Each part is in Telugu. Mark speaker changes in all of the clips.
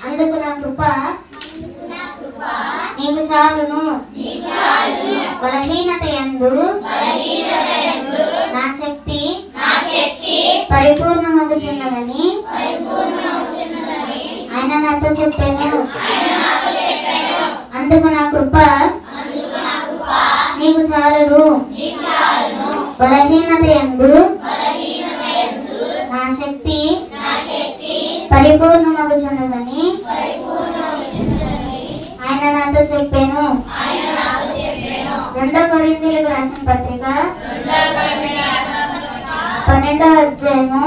Speaker 1: అందుకు నా కృప నీకు చాలును. బలహీనత యందు నా శక్తి పరిపూర్ణమగుచున్నదని ఆయన నాతో చెప్పాను. అందుకు నా కృప నీకు చాలును. బలహీనత యందు నా శక్తి పరిపూర్ణమగుచున్నదని ఆయన నాతో చెప్పాను. 2 కొరింథీయులకు రాసిన పత్రిక 12వ అధ్యాయము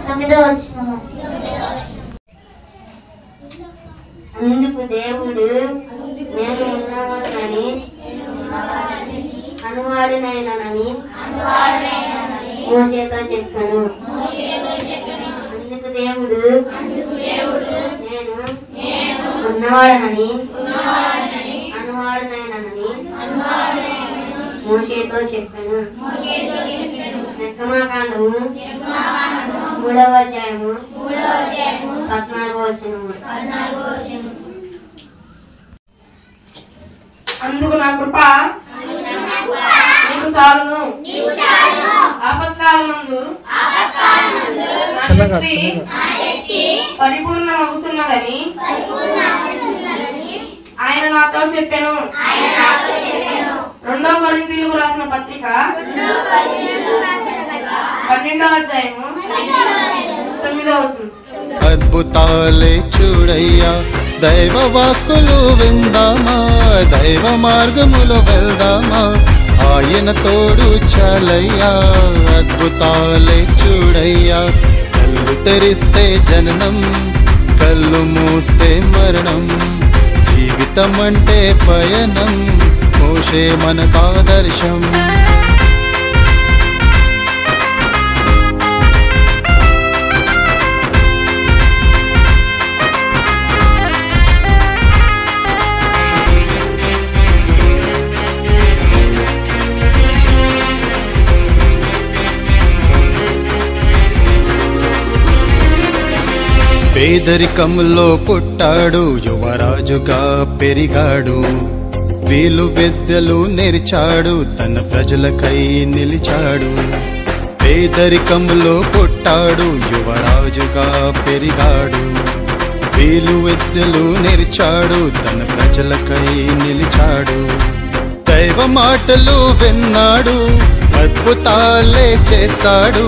Speaker 1: 9వ వచనము. అందుకు దేవుడు నేను ఉన్నవాడనని అనువాడినైనని మోషేతో చెప్పాడు. అందుకు దేవుడు నేను ఉన్నవాడనని అనువాడినైనని మోషేతో చెప్పాను. నిర్గమకాండము 3వ అధ్యాయము 14వ వచనము.
Speaker 2: అందుకు నా కృప నీకు చాలును. ఆపత్కాలమందు నా శక్తి పరిపూర్ణమగుచున్నదని ఆయన నాతో చెప్పాను. 2వ కొరింథీయులకు రాసిన పత్రిక 12వ అధ్యాయము 9వ వచనం.
Speaker 3: అద్భుతాలే చూడయ్యా, దైవ వాక్కులు విందామా, దైవ మార్గములో వెళ్దామా, ఆయన తోడు చాలయ్యా. అద్భుతాలే చూడయ్యా, కళ్ళు తెరిస్తే జననం, కళ్ళు మూస్తే మరణం, జీవితం అంటే పయనం, మోషే మనకాదర్శం. పేదరికంలో పుట్టాడు, యువరాజుగా పెరిగాడు, వీలు విద్యలు నేర్చాడు, తన ప్రజలకై నిలిచాడు. పేదరికంలో పుట్టాడు, యువరాజుగా పెరిగాడు, వీలు విద్యలు నేర్చాడు, తన ప్రజలకై నిలిచాడు. దైవ మాటలు విన్నాడు, అద్భుతాలే చేస్తాడు.